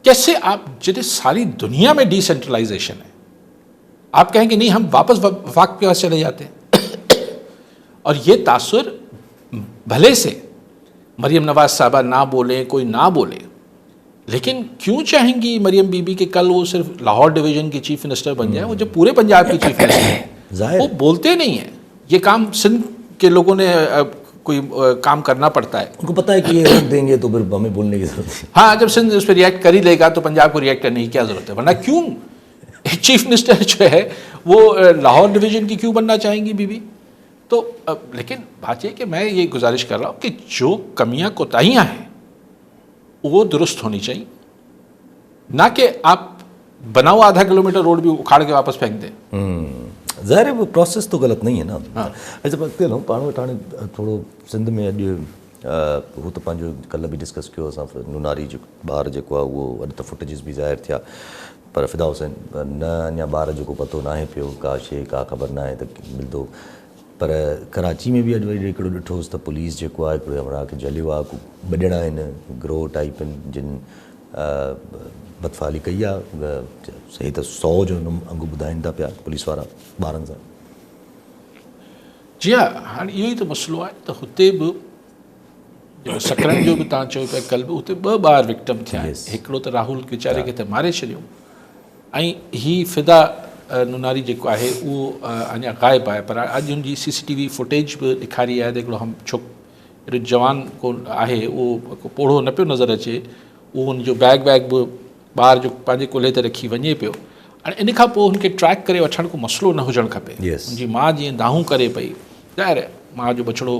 कैसे आप जिन्हें सारी दुनिया में डिसेंट्रलाइजेशन है, आप कहेंगे नहीं हम वापस वफाक के पास चले जाते हैं। और ये तासुर भले से मरियम नवाज साहबा ना बोले, कोई ना बोले, लेकिन क्यों चाहेंगी मरियम बीबी के कल वो सिर्फ लाहौर डिवीज़न की चीफ मिनिस्टर बन जाए? वो जो पूरे पंजाब की चीफ मिनिस्टर है, वो बोलते नहीं है। ये काम सिंध के लोगों ने कोई काम करना पड़ता है, उनको पता है कि ये रोक देंगे तो फिर हमें बोलने की जरूरत है। हाँ, जब सिंध उस पर रिएक्ट कर ही लेगा तो पंजाब को रिएक्ट करने की क्या ज़रूरत है? वरना क्यों एक चीफ मिनिस्टर जो है वो लाहौर डिवीज़न की क्यों बनना चाहेंगी बीबी? तो लेकिन बात यह कि मैं ये गुजारिश कर रहा हूँ कि जो कमियाँ कोताहियाँ हैं वो दुरुस्त होनी चाहिए, ना कि आप बनाओ आधा किलोमीटर रोड भी उखाड़ के वापस फेंक दें। ज़ाहिर है वो प्रोसेस तो गलत नहीं है ना। अच्छा, पाण वटि हाणे थोरो सिंध में अॼु हू त पंहिंजो कल्ह बि डिस्कस कयो असां नुनारी जो ॿार जेको आहे उहो अॼु त फुटेजिस बि ज़ाहिर थिया पर फिदा हुसैन न अञा ॿार जेको पतो नाहे पियो का शइ का ख़बर न आहे त मिलंदो पर कराची में बि अॼु वरी हिकिड़ो ॾिठोसि त पुलिस जेको आहे हिकिड़ो हमरा खे झलियो आहे ॿ ॼणा आहिनि ग्रोह टाइप आहिनि जिन बदफ़ाली कई आहे सही त 100 जो अंगु ॿुधाइनि था पिया पुलिस वारा ॿारनि सां जी हा हाणे इहो ई त मसइलो आहे त हुते बि जेको सकरन जो बि तव्हां चयो पिया कल्ह बि हुते 2 ॿार विक्टिम थिया आहिनि हिकिड़ो त राहुल वीचारे खे त मारे छॾियो ऐं हीअ फिदा नुनारी जेको आहे उहो अञा ग़ाइबु आहे पर अॼु हुनजी CCTV फुटेज बि ॾेखारी आहे त हिकिड़ो अहिड़ो जवान को आहे उहो पोड़ो न पियो नज़र अचे उहो हुनजो बैग बि ॿार जो पंहिंजे कुल्हे ते रखी वञे पियो हाणे इन खां पोइ हुनखे ट्रैक करे वठण को मसइलो न हुजणु खपे हुनजी माउ जीअं दाहूं करे पई ज़ाहिर माउ जो बछड़ो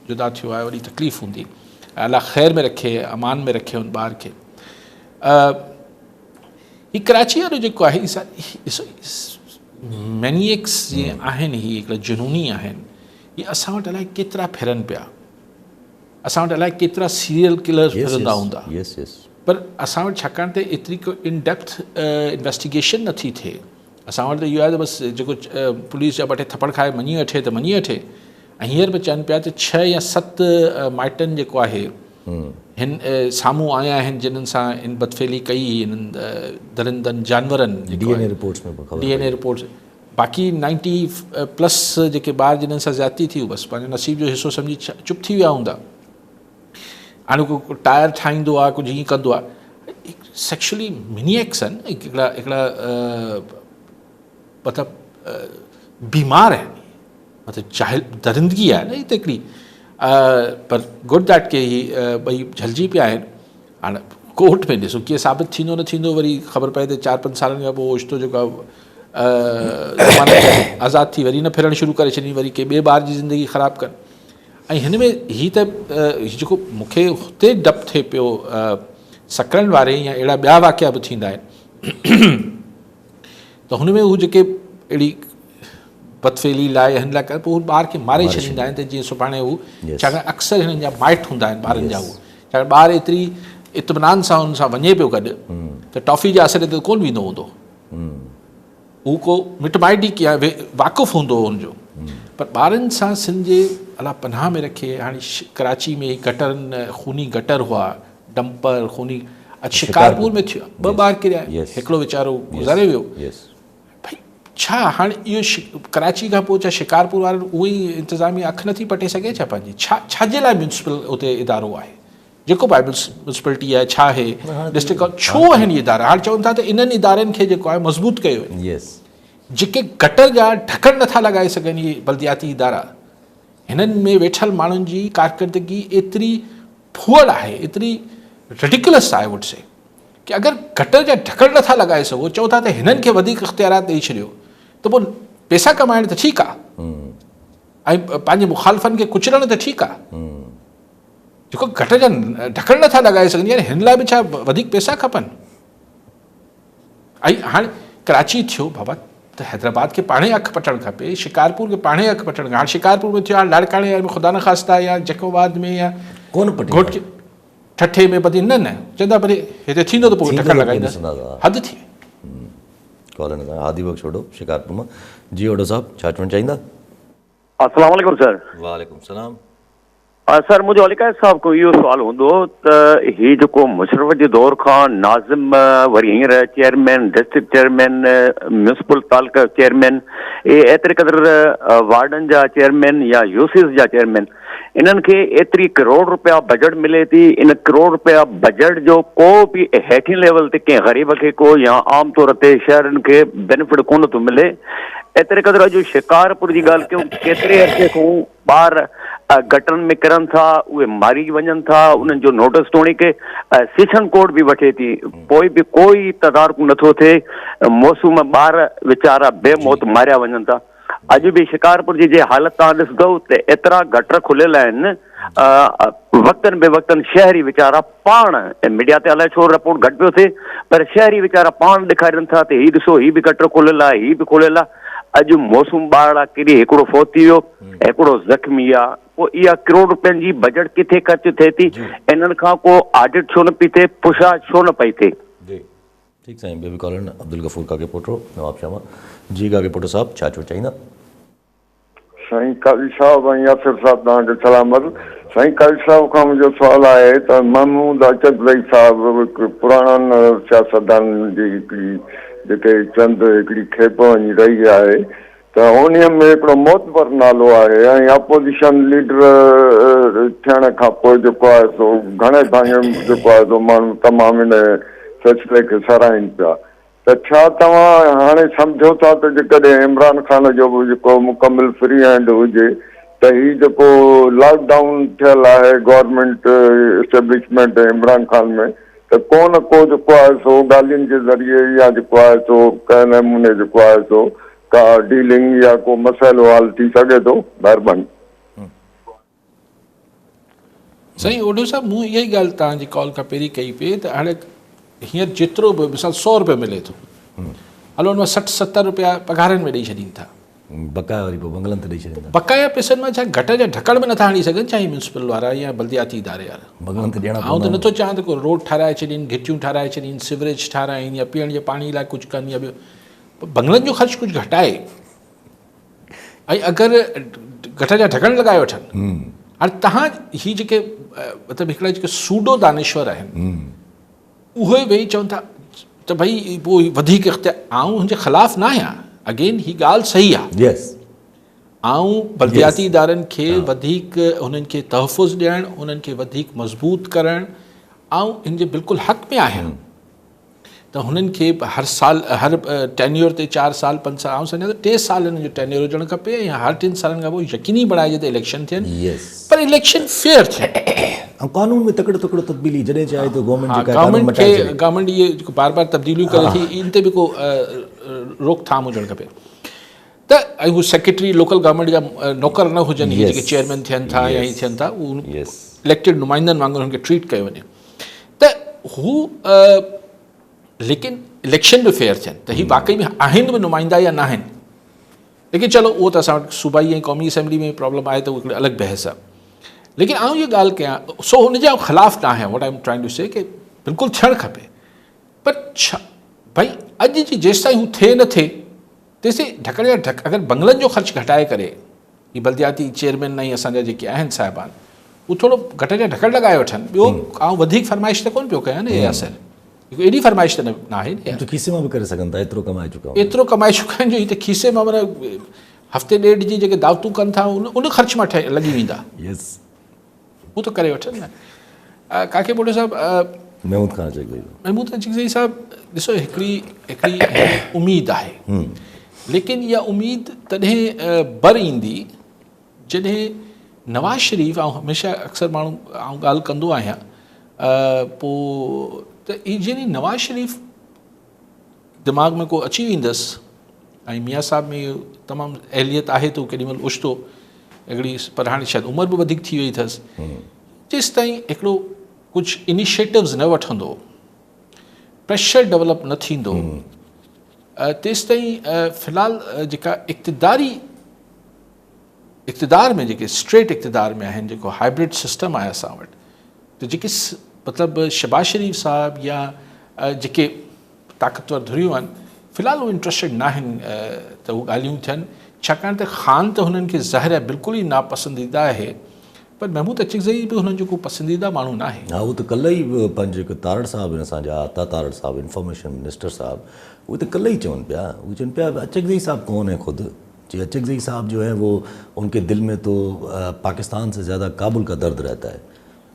जुदा थियो आहे वॾी तकलीफ़ हूंदी अलाह ख़ैर में रखे अमान में रखे हुन ॿार खे ही कराची वारो जेको आहे मैनिएक्स जीअं आहिनि ही हिकिड़ा जुनूनी आहिनि हीअ असां वटि अलाए केतिरा फिरनि पिया असां वटि अलाए केतिरा सीरियल किलर फिरंदा हूंदा पर असां वटि छाकाणि त एतिरी को इन डेप्थ इन्वेस्टिगेशन नथी थिए असां वटि त इहो आहे त बसि जेको पुलिस जा 2 थप्पड़ खाए मञी वठे त मञी वठे ऐं हींअर बि चवनि पिया त 6 या 7 माइटनि जेको आहे हिन साम्हूं आया आहिनि जिन्हनि सां इन बदफ़ेली कई इन्हनि दरिंदनि जानवरनि DNA रिपोर्ट्स बाक़ी 90+ जेके ॿार जिन्हनि सां ज़्यादती थी बसि पंहिंजो नसीब जो हिसो सम्झी चुप थी विया हूंदा हाणे को टायर ठाहींदो आहे कुझु हीअं कंदो आहे सेक्शुअली मिनिएक्स आहिनि हिकिड़ा मतिलबु बीमार आहिनि मतिलबु जाहिल दरिंदगी आहे न ही त हिकिड़ी पर गुड दैट के ही ॿई झलिजी पिया आहिनि हाणे कोर्ट में ॾिसो कीअं साबित थींदो न थींदो वरी ख़बर पए त 4-5 सालनि खां पोइ ओचितो जेको आज़ादु थी वरी न फिरणु शुरू करे छॾी वरी के ॿिए ॿार जी ज़िंदगी ख़राबु कनि ऐं हिन में हीअ त जेको मूंखे हुते डपु थिए पियो सकरन वारे या अहिड़ा ॿिया वाक़िया बि थींदा आहिनि त हुन में हू जेके अहिड़ी बदफ़ेली लाइ हिन लाइ करे पोइ हू ॿार खे मारे छॾींदा आहिनि त जीअं सुभाणे हू छाकाणि अक्सर हिननि जा माइट हूंदा आहिनि ॿारनि जा हू छाकाणि ॿार एतिरी इत्मिनान सां हुन सां वञे पियो गॾु त टॉफ़ी जे असर ते कोन वेंदो हूंदो हू को मिट माइटी कीअं वाक़ुफ़ु हूंदो हुनजो पर ॿारनि सां सिंध जे अलाह पनाह में रखे हाणे कराची में गटरनि खूनी गटर हुआ डंपर खूनी अॼु शिकारपुर में थियो 2 ॿार किरिया हिकिड़ो वीचारो गुज़ारे वियो भई छा हाणे इहो कराची खां पोइ छा शिकारपुर वारनि उहो ई इंतिज़ामिया अखि नथी पटे सघे छा पंहिंजी छाजे लाइ म्यूनिसिपल उते इदारो आहे जेको बि म्यूनिसिपलिटी आहे छा आहे डिस्ट्रिक्ट छो आहिनि इहे इदारा हाणे चवनि था त इन्हनि इदारनि खे जेको आहे मज़बूत कयो जेके गटर जा ढकण नथा लॻाए सघनि इहे बल्दियाती इदारा हिननि में वेठल माण्हुनि जी कारकर्दगी एतिरी फुअल आहे एतिरी रेडिकुलस आहे वुड से कि अगरि गटर जा ढकण नथा लॻाए सघो चओ था त हिननि खे वधीक इख़्तियारात ॾेई छॾियो त पोइ पैसा कमाइण त ठीकु आहे ऐं पंहिंजे मुखालफ़नि खे कुचलण त ठीकु आहे जेको गटर जा ढकण नथा लॻाए सघनि यानी हिन लाइ बि छा वधीक पैसा खपनि ऐं हाणे कराची थियो बाबा त हैदराबाद खे पाणे अखि पटणु खपे शिकारपुर खे पाणे अखि पटणु हाणे शिकारपुर में थियो हाणे लाड़काणे में ख़ुदा न ख़ास्ता या जकोबाद में या कोन घोट खे ठठे में बधी न चवंदा भले हिते थींदो त पोइ ढकण लॻाईंदासीं हद थी कॉलन हादी बख्श वॾो शिकारपुर मां जी वॾो साहब छा चवणु चाहींदा अस्सलाम वालेकुम सर वालेकुम सलाम सर मुंहिंजो अलीकायद साहब को इहो सुवाल हूंदो त हीउ जेको मुशर्रफ जे दौर खां नाज़िम वरी हींअर chairman district chairman municipal taluka chairman एतिरे क़दुरु वार्डन जा चेयरमैन या यूसीस जा चेयरमैन इन्हनि खे एतिरी करोड़ रुपया बजट मिले थी इन करोड़ रुपया बजट जो को बि हेठि लेवल ते कंहिं ग़रीब खे को या आम तौर ते शहरनि खे बेनिफिट कोन थो मिले एतिरे क़दुरु अॼु शिकारपुर जी ॻाल्हि कयूं केतिरे अर्से खां ॿार गटरनि में किरनि था उहे मारी वञनि था उन्हनि जो नोटिस तोड़ी के सेशन कोर्ट बि वठे थी पोइ बि कोई तदारक नथो थिए मौसूम ॿार वीचारा बेमौत मारिया वञनि था अॼु बि शिकारपुर जी जे हालत तव्हां ॾिसंदव त एतिरा गटर खुलियल आहिनि वक़्तनि बे वक़्तनि शहरी वीचारा पाण मीडिया ते अलाए छो रिपोर्ट घटि पियो थिए पर शहरी वीचारा पाण ॾेखारनि था त हीउ ॾिसो हीउ बि गटर खुलियल आहे हीउ बि खुलियल आहे अॼु मौसम ॿार किरी हिकिड़ो फोती वियो, हिकिड़ो ज़ख़्मी आहे, पोइ इहा करोड़ रुपयनि जी बजट किथे ख़र्च थिए थी? इन्हनि खां को ऑडिट छो न पई थिए, पुछाछ छो न पई थिए? जी ठीक साईं। बेबी कॉलन अब्दुल गफूर काके पोटो नवाब शामा जी। काके पोटो साहब छा चो चाहींदा? साईं काजी साहब ऐं यासिर साहब तव्हांखे सलामत। साईं काजी साहब खां मुंहिंजो सुवालु आहे त महमूद अचकज़ई साहब पुराणनि सियासतदाननि जी हिकिड़ी जेके चंद हिकिड़ी खेप वञी रही आहे त उन में हिकिड़ो मोतबर नालो आहे ऐं अपोज़िशन लीडर थियण खां पोइ जेको आहे सो घणे भाङे जेको आहे सो माण्हू तमामु इन फ़ैसिले खे सराहनि पिया। त छा तव्हां हाणे सम्झो था त जेकॾहिं इमरान ख़ान जो बि जेको मुकमिल फ्री हैंड हुजे त हीउ जेको लॉकडाउन थियल आहे गवर्नमेंट इस्टेब्लिशमेंट इमरान ख़ान में त को न को जेको आहे सो ॻाल्हियुनि जे ज़रिए या जेको आहे सो कंहिं नमूने जेको आहे सो का डीलिंग या को मसइलो हल थी सघे थो? महिरबानी साईं। ओडो साहब मूं इहा ई ॻाल्हि तव्हांजी कॉल खां पहिरीं कई पई त हाणे हींअर जेतिरो बि मिसाल 100 रुपया मिले थो, हलो हुन में 60-70 रुपया पघारनि में ॾेई छॾीनि था, बकाया वरी पोइ बंगलनि ते ॾेई छॾींदा। बकाया पैसनि में छा घट जा ढकड़ में नथा हणी सघनि, चाहे म्यूनिसिपल वारा या बल्दियाती इदारे वारा। बंगलनि ते ॾियणा आउं त नथो चाहियां त को रोड ठाराए छॾीनि, घिटियूं ठाराए छॾीनि, सिवरेज ठाराइनि या पीअण जे पाणी लाइ कुझु कनि या ॿियो, बंगलनि जो ख़र्चु कुझु घटाए ऐं अगरि घट जा ढकण लॻाए वठनि। हाणे तव्हां ही जेके मतिलबु हिकिड़ा जेके सूडो दानेश्वर आहिनि उहे वेही चवनि था त भई पोइ वधीक आउं हुनजे ख़िलाफ़ु न आहियां, अगेन ही ॻाल्हि सही आहे। यस आउं बल्दियाती इदारनि खे वधीक उन्हनि खे तहफ़ुज़ ॾियणु, उन्हनि खे वधीक मज़बूत करणु, आउं इन जे बिल्कुलु हक़ में आहियां त हुननि खे हर साल हर टेन्योर ते 4 साल 5 साल आउं सम्झां त 3 साल हिननि जो टेन्योर हुजणु खपे या हर 3 सालनि खां पोइ यकीनी बणाइजे त इलेक्शन थियनि, पर इलेक्शन फेयर थियनि ऐं कानून में तकड़ो तकड़ो तब्दीली जॾहिं चाहे तो गवर्नमेंट इहे जेको बार बार तब्दीलियूं करे थी इन ते बि को रोकथाम हुजणु खपे। त ऐं हू सेक्रेटरी लोकल गवर्नमेंट जा नौकर न हुजनि, इहे जेके चेयरमैन थियनि था या ही थियनि था, उहे इलेक्टेड नुमाइंदनि वांगुरु हुननि खे ट्रीट कयो वञे त हू लेकिन इलेक्शन बि फेयर थियनि त ही वाक़ई में आहिनि बि नुमाइंदा या न आहिनि। लेकिन चलो उहो त असां वटि सूबाई ऐं क़ौमी असेंबली में प्रॉब्लम आहे त उहो हिकिड़ी अलॻि बहस आहे। लेकिन आउं इहा ॻाल्हि कयां सो हुनजे ख़िलाफ़ु न आहियां, what I am trying to say कि बिल्कुलु थियणु खपे, पर छा भई अॼु जी जेसि ताईं हू थिए न थिए तेसिताईं ढकण जा ढक अगरि बंगलनि जो ख़र्चु घटाए करे ही बल्दियाती चेयरमैन ऐं असांजा जेके आहिनि साहिबान उहो थोरो घट जा ढकड़ लॻाए वठनि। ॿियो आउं वधीक फरमाइश त कोन पियो कयां न, इहा असर एॾी फरमाइश त न आहे, खीसे मां बि करे सघनि था, एतिरो कमाए चुका आहिनि जो ही त खीसे मां माना हफ़्ते ॾेढ जी जेके दावतूं कनि था उन ख़र्च मां लॻी वेंदा, हू त करे वठनि न। काके पोटो साहब महमूद अचकज़ई साहब ॾिसो हिकिड़ी उमेद आहे, लेकिन इहा उमेद तॾहिं बर ईंदी जॾहिं नवाज़ शरीफ़ ऐं हमेशह अक्सर माण्हू आउं ॻाल्हि कंदो आहियां पोइ त इहे जॾहिं नवाज़ शरीफ़ दिमाग़ में को अची वेंदसि ऐं मियाँ साहिब में इहो तमामु अहलियत आहे त केॾी महिल उछतो हिकिड़ी, पर हाणे शायदि उमिरि बि वधीक थी वई अथसि, जेसि ताईं हिकिड़ो कुझु इनिशिएटिव्स न वठंदो, प्रेशर डेवलप न थींदो, तेसि ताईं फ़िलहालु जेका इक़्तिदार में जेके स्ट्रेट इक़्तिदार में आहिनि, जेको हाइब्रिड सिस्टम आहे असां वटि, त जेके मतिलबु शहबाज शरीफ़ साहब या जेके ताक़तवर धुरियूं आहिनि फ़िलहालु उहे इंट्रस्टेड न आहिनि त उहे ॻाल्हियूं थियनि, छाकाणि त ख़ान त हुननि खे ज़ाहिर आहे बिल्कुलु ई नापसंदीदा आहे, पर महमूद अचकज़ई बि हुननि जो को पसंदीदा माण्हू न आहे। हा, उहो त कल्ह ई पंहिंजे जेके तारड़ साहिब आहिनि असांजा, आता तारड़ साहिब इंफॉर्मेशन मिनिस्टर साहिब, उहे त कल्ह ई चवनि पिया, उहे चवनि पिया अचकज़ई साहब कौन है खुद, जी अचकज़ई साहब जो है वो उनके दिल में तो पाकिस्तान से ज़्यादा काबुल का दर्द रहता है,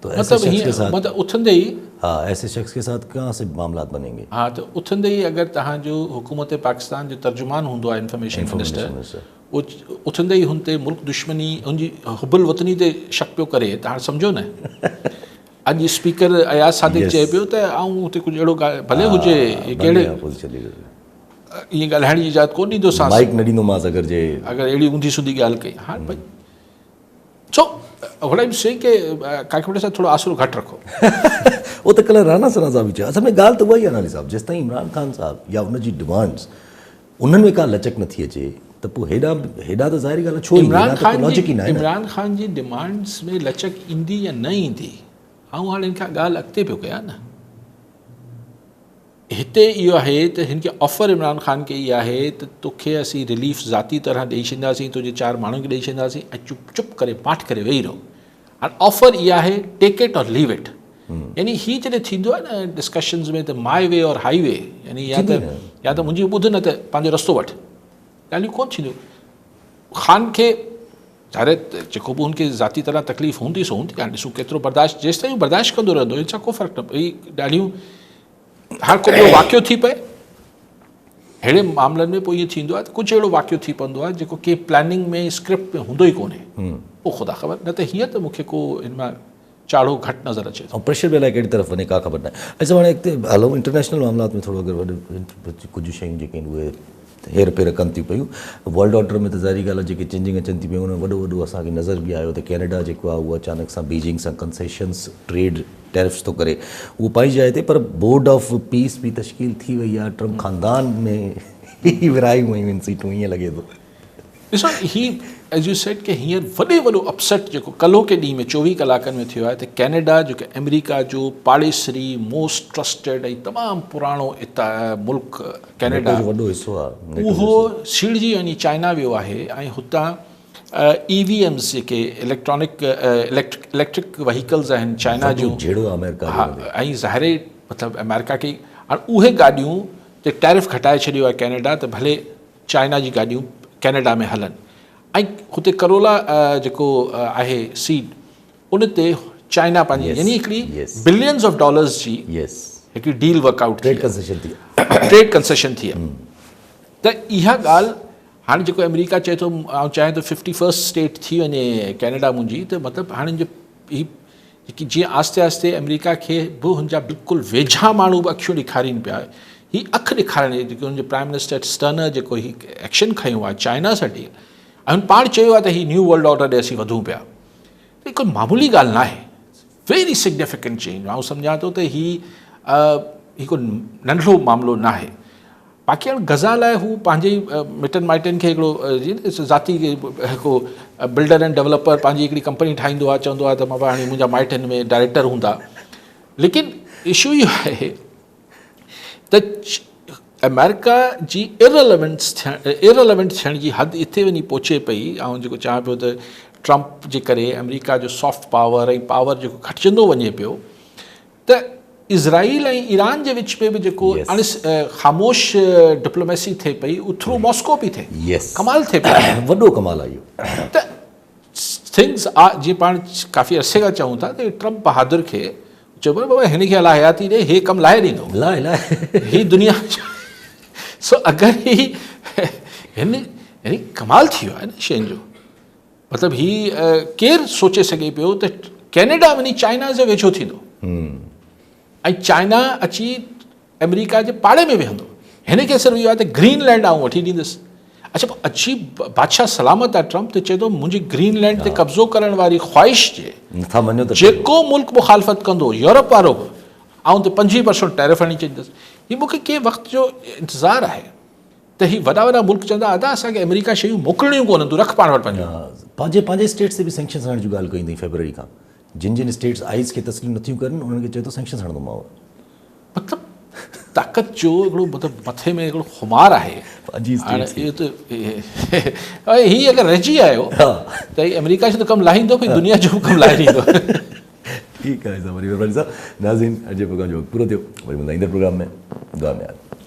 तो ऐसे शख्स के साथ मतलब उथंदे ही ऐसे शख्स के साथ कहाँ से मामला बनेंगे। हाँ, तो उथंदे ही अगर तव्हां जो हुकूमत पाकिस्तान जो तर्जुमान हूंदो आहे इंफॉर्मेशन मिनिस्टर, उथंदे ही हुन ते मुल्क दुश्मनी हुनजी हुबुल वतनी ते शक पियो करे, त हाणे सम्झो न अॼु स्पीकर अयाज़ सादिक चए पियो त आऊं हुते कुझु अहिड़ो भले हुजे कहिड़े ईअं ॻाल्हाइण जी इजाज़त कोन ॾींदोसांसि, माइक न ॾींदोमांसि अगरि अहिड़ी ऊंधी सूधी ॻाल्हि कई। हाणे भई छो होड़ा बि सही के काके पोटे सां थोरो आसिरो घटि रखो वो त कल्ह राणा सना साहब बि चयो, असल में ॻाल्हि त उहा ई आहे नाली साहब, जेसि ताईं इमरान ख़ान साहब या उनजी डिमांड्स उन्हनि में का लचक नथी अचे, त पोइ हेॾा त ज़ाहिरी ॻाल्हि आहे छो लॉजिक ई न आहे न। इमरान ख़ान जी डिमांड्स में लचक ईंदी या न ईंदी, ऐं हाणे हिन खां ॻाल्हि अॻिते पियो कयां न। हिते इहो आहे त हिन खे ऑफर इमरान ख़ान खे इहा आहे त तोखे असीं रिलीफ ज़ाती तरह ॾेई छॾींदासीं, तुंहिंजे 4 माण्हुनि खे ॾेई छॾींदासीं ऐं चुप करे पाठ करे वेही रहो। हाणे ऑफर इहा आहे टेक इट और लीव इट। यानी हीअ जॾहिं थींदो आहे न डिस्कशन्स में त माई वे और हाई वे, यानी या त मुंहिंजी ॿुध न त पंहिंजो रस्तो वठि, ॻाल्हियूं कोन थींदियूं। ख़ान खे ज़ाहिर जेको बि हुनखे ज़ाती तरह तकलीफ़ हूंदी सो हूंदी, हाणे ॾिसूं केतिरो बर्दाश्त, जेसि ताईं बर्दाश्त कंदो रहंदो हिन सां को फ़र्क़ु न पए। ॾाढियूं हर को ॿियो वाक़ियो थी पए अहिड़े मामलनि में पोइ ईअं थींदो आहे त कुझु अहिड़ो वाक़ियो थी पवंदो आहे जेको कंहिं प्लानिंग में स्क्रिप्ट में हूंदो ई कोन्हे, पोइ ख़ुदा ख़बर। न त हीअं त मूंखे को हिन मां चाढ़ो घटि नज़र अचे थो। ऐं प्रेशर बि अलाए कहिड़ी तरफ़ वञे का ख़बर न आहे। अच्छा हाणे अॻिते हलो इंटरनेशनल मामलात में थोरो अगरि वॾो कुझु शयूं जेके आहिनि उहे हेर फेर कनि थियूं पियूं। वर्ल्ड ऑर्डर में त ज़ाहिरी ॻाल्हि आहे जेके चेंजिंग अचनि थी पियूं उन वॾो असांखे नज़र बि आयो त कैनेडा जेको आहे उहो अचानक सां बीजिंग सां कंसेशन्स ट्रेड टैरिफ्स थो करे, उहो पंहिंजी जाइ ते, पर बोर्ड ऑफ पीस बि तश्कील थी वई आहे। ट्रम्प ख़ानदान में विरायूं वयूं आहिनि सीटूं, ईअं लॻे थो। ॾिसो ही एज़ यू सेड कि हींअर वॾो अपसेट जेको कल्ह के ॾींहं में 24 कलाकनि में थियो आहे त कैनेडा जेको अमेरिका जो पाड़ेसरी मोस्ट ट्रस्टेड ऐं तमामु पुराणो मुल्क कैनेडा वॾो हिसो आहे, उहो सीड़जी वञी चाइना वियो आहे ऐं हुतां EVMs जेके इलेक्ट्रिक व्हीकल्स आहिनि चाइना जूं, हा, ऐं ज़ाहिर मतिलबु अमेरिका खे हाणे उहे गाॾियूं ते टैरिफ घटाए छॾियो आहे कैनेडा त भले चाइना जी गाॾियूं कैनेडा में हलनि। ऐं हुते करोला जेको आहे सीड उन ते चाइना पंहिंजी यानी हिकिड़ी बिलियंस ऑफ डॉलर्स जी हिकिड़ी डील वर्कआउट ट्रेड कंसेशन थी आहे। त इहा ॻाल्हि हाणे जेको अमेरिका चए थो ऐं चाहे थो 51st स्टेट थी वञे कैनेडा मुंहिंजी, त मतिलबु हाणे ही जेकी जीअं आस्ते आस्ते अमेरिका खे बि हुनजा बिल्कुलु वेझा माण्हू बि अखियूं ॾेखारीनि पिया, ही अखि ॾेखारण जेको हुनजो प्राइम मिनिस्टर स्टर्नर जेको ही एक्शन खयो आहे चाइना सां डील, ऐं हुन पाण चयो आहे त ही न्यू वर्ल्ड ऑर्डर ॾे असीं वधूं पिया। त हिकु मामूली ॻाल्हि न आहे, वेरी सिग्निफिकेंट चेंज। ऐं सम्झां थो त ही हिकु नंढिड़ो मामिलो न आहे। बाक़ी हाणे गज़ा लाइ हू पंहिंजे मिटनि माइटनि खे हिकिड़ो ज़ाती हिकु बिल्डर एंड डेवलपर पंहिंजी हिकिड़ी कंपनी ठाहींदो आहे, चवंदो आहे त मां हाणे मुंहिंजा माइट हिन में डायरेक्टर हूंदा। लेकिन इशू इहो आहे त अमेरिका जी इररिलेवेंट थियण जी हद इते वञी पहुचे पई। ऐं जेको चवां पियो त ट्रम्प जे करे अमेरिका जो सॉफ्ट पावर ऐं पावर जेको घटिजंदो वञे पियो, त इज़राइल ऐं ईरान जे विच में बि जेको ख़ामोश डिप्लोमेसी थिए पई उहो थ्रू मॉस्को पई थिए, कमाल थिए पियो, वॾो कमाल आहे इहो। त थिंग्स जीअं पाण काफ़ी अरसे खां चऊं था त ट्रम्प बहादुर खे चइबो आहे बाबा हिन खे अलाए हयाती ॾे, हे कमु लाहे ॾींदो, ही दुनिया सो अगरि ही हिन यानी कमाल थी वियो आहे न शयुनि जो। मतिलबु ही केरु सोचे सघे पियो त कैनेडा वञी चाइना जे वेझो थींदो ऐं चाइना अची अमेरिका जे पाड़े में वेहंदो। हिन खे सिर्फ़ु इहो आहे त ग्रीनलैंड आउं वठी ॾींदुसि। अच्छा पोइ अची बादशाह सलामत आहे ट्रम्प, त चए थो मुंहिंजी ग्रीनलैंड ते कब्ज़ो करण वारी ख़्वाहिश जे नथा मञो त जेको मुल्क मुखालफ़त कंदो, यूरोप वारो बि, ऐं त 25% टैरिफ हणी छॾींदुसि। हीअ मूंखे कंहिं वक़्त जो इंतज़ारु आहे त ही वॾा मुल्क चवंदा अदा असांखे अमेरिका शयूं मोकिलणियूं कोन्हनि, तूं रख पाण वटि पंहिंजे स्टेट्स ते बि सैंक्शन्स हणण जी ॻाल्हि कई अथई फेबरवरी खां। जिन स्टेट्स आइस खे तस्लीम नथियूं करनि उन्हनि खे चए थो सैंक्शन्स हणंदोमांव। मतिलबु ताक़त जो हिकिड़ो मतिलबु मथे में हिकिड़ो खुमार आहे। हाणे इहो त हीअ अगरि रहिजी आयो त हीअ अमेरिका जो त कमु लाहींदो, कोई दुनिया जो बि कमु लाहे ॾींदो। ठीकु आहे, वरी साहब नाज़रीन अॼु जे प्रोग्राम जो पूरो थियो, वरी ईंदड़ प्रोग्राम में दुआ में यादि।